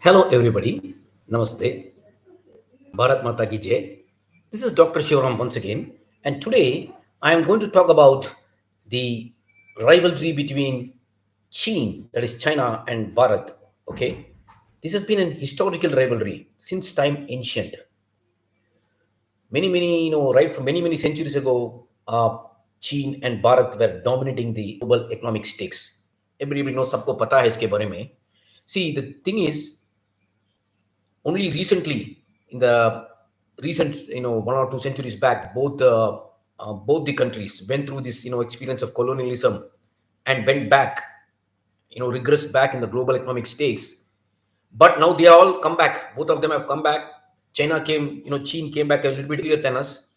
Hello, everybody. Namaste. Bharat Mata ki Jai. This is Dr. Shivaram once again, and today I am going to talk about the rivalry between Cheen, that is China, and Bharat. Okay, this has been an historical rivalry since time ancient. Many, right from many centuries ago, Cheen and Bharat were dominating the global economic stakes. Everybody knows, सबको पता है इसके बारे में. See, the thing is, only recently in the recent 1 or 2 centuries back, both the countries went through this experience of colonialism and went back, regressed back in the global economic stakes. But now they all come back. Both of them have come back. China came, China came back a little bit earlier than us,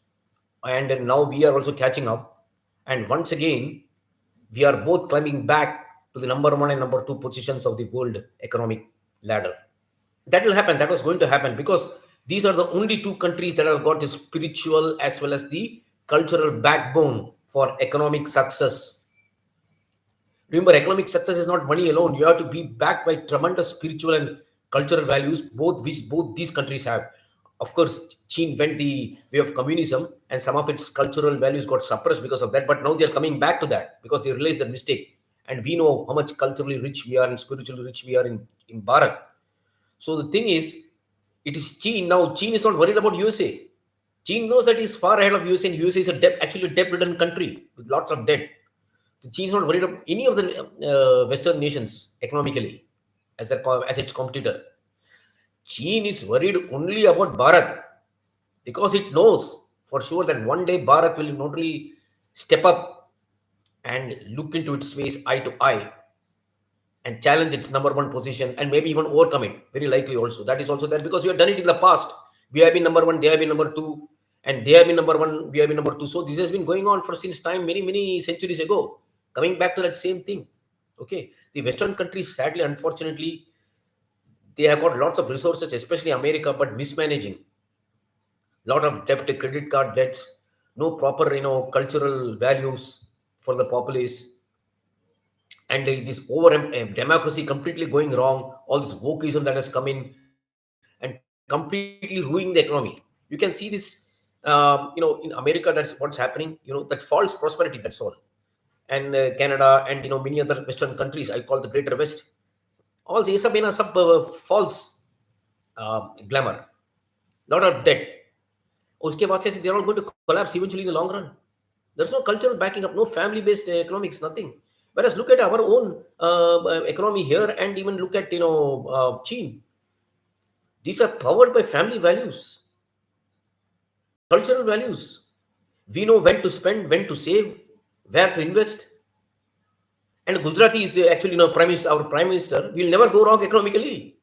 and then now we are also catching up. And once again, we are both climbing back to the number one and number two positions of the world economic ladder. That will happen. That was going to happen because these are the only two countries that have got the spiritual as well as the cultural backbone for economic success. Remember, economic success is not money alone. You have to be backed by tremendous spiritual and cultural values, both these countries have. Of course, China went the way of communism, and some of its cultural values got suppressed because of that. But now they are coming back to that because they realized their mistake. And we know how much culturally rich we are and spiritually rich we are in Bharat. So the thing is, it is China now. China is not worried about USA. China knows that he's far ahead of USA, and USA is actually a debt-ridden country with lots of debt. So China is not worried about any of the Western nations economically as its competitor. China is worried only about Bharat because it knows for sure that one day Bharat will not only step up and look into its face eye to eye and challenge its number one position and maybe even overcome it. Very likely also. That is also there because we have done it in the past. We have been number one, they have been number two, and they have been number one, we have been number two. So this has been going on for since time many centuries ago. Coming back to that same thing. Okay. The Western countries, sadly, unfortunately, they have got lots of resources, especially America, but mismanaging. Lot of debt, credit card debts, no proper, cultural values for the populace, and this over democracy completely going wrong, all this wokeism that has come in and completely ruining the economy. You can see this, in America. That's what's happening. That false prosperity. That's all. And Canada and many other Western countries. I call the Greater West. All ये सब है ना सब false glamour, lot of debt. उसके बाद से they are all going to collapse eventually in the long run. There's no cultural backing up, no family-based economics, nothing. Whereas look at our own economy here, and even look at China. These are powered by family values, cultural values. We know when to spend, when to save, where to invest. And Gujarati is actually prime minister, our prime minister. We'll never go wrong economically.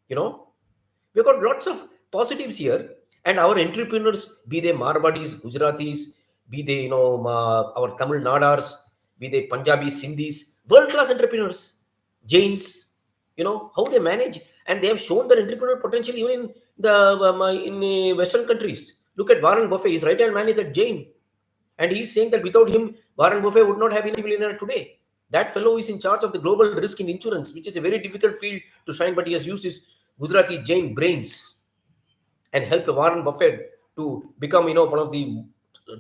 We've got lots of positives here, and our entrepreneurs, be they Marwadis, Gujaratis, be they our Tamil Nadars, be they Punjabis, Sindhis, world-class entrepreneurs, Jains, how they manage, and they have shown their entrepreneurial potential even in the Western countries. Look at Warren Buffett; his right-hand man is a Jain, and he's saying that without him, Warren Buffett would not have been a billionaire today. That fellow is in charge of the global risk in insurance, which is a very difficult field to shine, but he has used his Gujarati Jain brains and helped Warren Buffett to become, one of the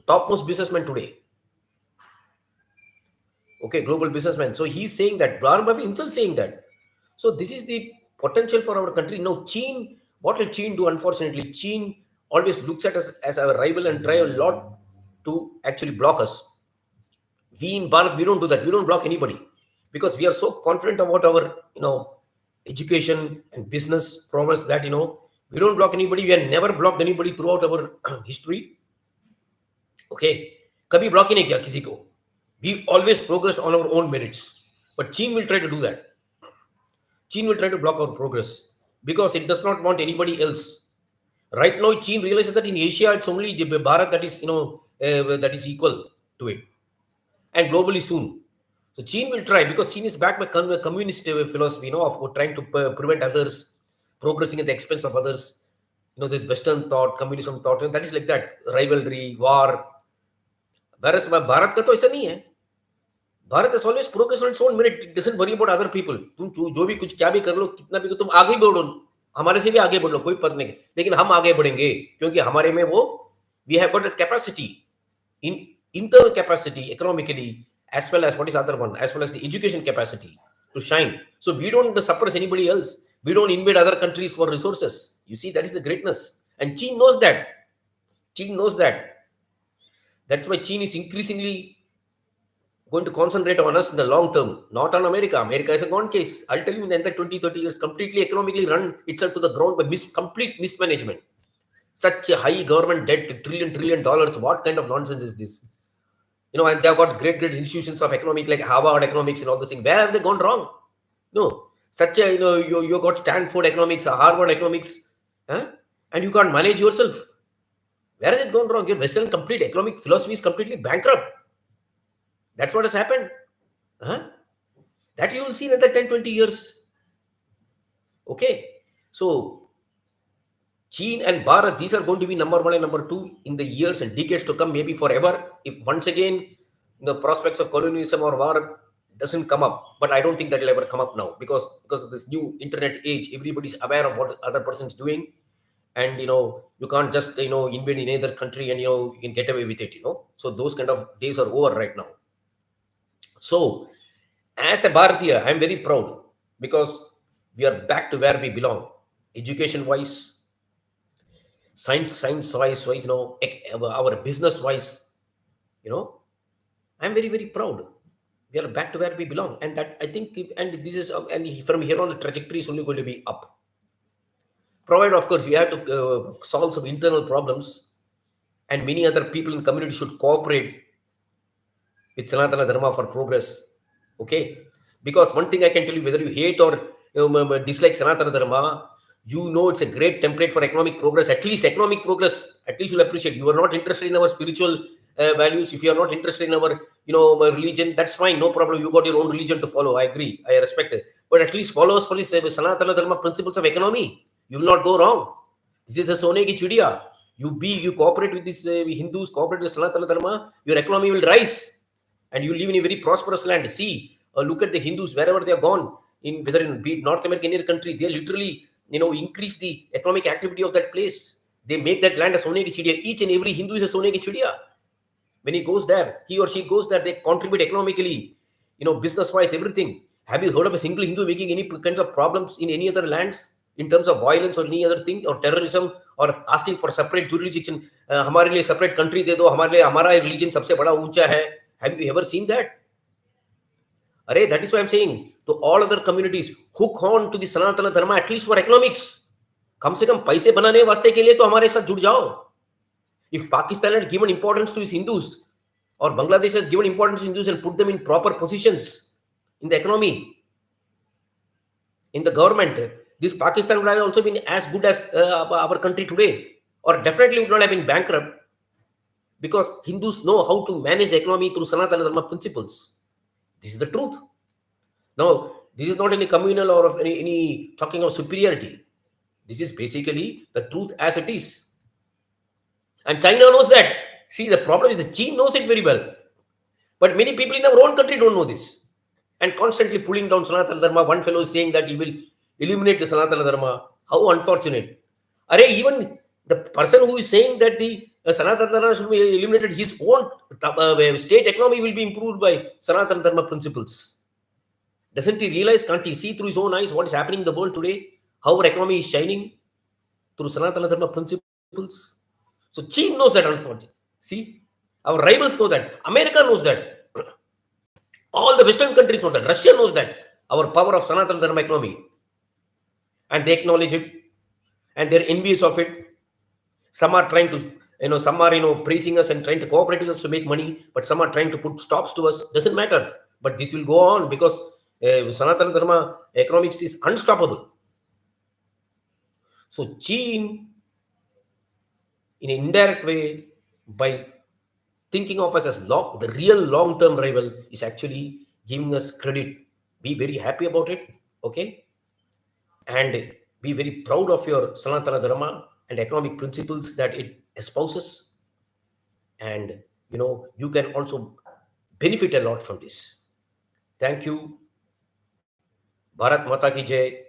topmost businessmen today. Okay, global businessman. So he's saying that Warren Buffett himself saying that. So this is the potential for our country. Now, China, what will China do? Unfortunately, China always looks at us as our rival and try a lot to actually block us. We in Bharat, we don't do that. We don't block anybody because we are so confident about our, education and business progress that, we don't block anybody. We have never blocked anybody throughout our history. Okay. Kabhi block ही नहीं किया किसी को. We always progressed on our own merits. But China will try to do that. China will try to block our progress because it does not want anybody else. Right now, China realizes that in Asia, it's only Bharat that is, that is equal to it. And globally soon. So China will try because China is backed by communist philosophy, of trying to prevent others progressing at the expense of others. The Western thought, communism thought, and that is like that rivalry, war. Whereas Bharat का तो ऐसा नहीं है. Bharat has always progressed on its own merit. It doesn't worry about other people. तुम जो भी कुछ क्या भी कर लो, कितना भी, तुम आगे ही बढ़ो, हमारे से भी आगे बढ़ लो, कोई फर्क नहीं, लेकिन हम आगे बढ़ेंगे क्योंकि हमारे में वो, we have got a capacity, in internal capacity economically, as well as what is other one, as well as the education capacity to shine. So we don't suppress anybody else. We don't invade other countries for resources. You see, that is the greatness, and China knows that. China knows that. That's why China is increasingly going to concentrate on us in the long term, not on America. America is a gone case. I'll tell you, in the 20, 30 years, completely economically run itself to the ground by complete mismanagement. Such a high government debt, trillion dollars. What kind of nonsense is this? And they've got great institutions of economic like Harvard economics and all this thing. Where have they gone wrong? No, such a, you got Stanford economics, Harvard economics, huh? And you can't manage yourself. Where has it gone wrong? Your Western complete economic philosophy is completely bankrupt. That's what has happened. Huh? That you will see in another 10, 20 years. Okay. So, Cheen and Bharat, these are going to be number one and number two in the years and decades to come, maybe forever. If once again the prospects of colonialism or war doesn't come up, but I don't think that will ever come up now because of this new internet age, everybody's aware of what other person's doing, and you can't just invade in another country and you can get away with it. So those kind of days are over right now. So, as a Bharatiya, I'm very proud because we are back to where we belong, education wise, science wise, our business wise. I'm very, very proud. We are back to where we belong, and that I think, and this is, and from here on, the trajectory is only going to be up. Provided, of course, we have to solve some internal problems, and many other people in the community should cooperate with Sanatana Dharma for progress. Okay? Because one thing I can tell you, whether you hate or dislike Sanatana Dharma, it's a great template for economic progress. At least economic progress, at least you'll appreciate. You are not interested in our spiritual values. If you are not interested in our, religion, that's fine. No problem. You got your own religion to follow. I agree. I respect it. But at least follow us for this Sanatana Dharma principles of economy. You will not go wrong. This is a Sone ki chidiya. You cooperate with these Hindus, cooperate with Sanatana Dharma, your economy will rise. And you live in a very prosperous land. See, look at the Hindus wherever they are gone, whether in be it North America, any country, they literally, increase the economic activity of that place. They make that land a Sone ki chidiya. Each and every Hindu is a Sone ki chidiya. When he goes there, he or she goes there, they contribute economically, business-wise, everything. Have you heard of a single Hindu making any kinds of problems in any other lands in terms of violence or any other thing, or terrorism, or asking for separate jurisdiction? हमारे लिए separate country दे दो, हमारे लिए हमारा religion सबसे बड़ा ऊंचा है. Have you ever seen that? Arey, that is why I'm saying to all other communities, hook on to the Sanatana Dharma at least for economics. कम से कम पैसे बनाने वास्ते के लिए तो हमारे साथ जुड़ जाओ. If Pakistan had given importance to its Hindus, or Bangladesh has given importance to Hindus and put them in proper positions in the economy, in the government, this Pakistan would have also been as good as our country today, or definitely would not have been bankrupt, because Hindus know how to manage the economy through Sanatana Dharma principles. This is the truth. Now, this is not any communal or of any talking of superiority. This is basically the truth as it is. And China knows that. See, the problem is that China knows it very well. But many people in our own country don't know this. And constantly pulling down Sanatana Dharma. One fellow is saying that he will eliminate the Sanatana Dharma. How unfortunate. Even the person who is saying that the Sanatana Dharma should be eliminated, his own state economy will be improved by Sanatana Dharma principles. Doesn't he realize, can't he see through his own eyes what is happening in the world today? How our economy is shining through Sanatana Dharma principles? So China knows that, unfortunately. See, our rivals know that. America knows that. All the Western countries know that. Russia knows that. Our power of Sanatana Dharma economy. And they acknowledge it. And they're envious of it. Some are trying to, some are, praising us and trying to cooperate with us to make money. But some are trying to put stops to us. Doesn't matter. But this will go on because Sanatana Dharma economics is unstoppable. So China, in an indirect way, by thinking of us as the real long-term rival, is actually giving us credit. Be very happy about it, okay? And be very proud of your Sanatana Dharma and economic principles that it espouses. And, you can also benefit a lot from this. Thank you. Bharat माता की जय।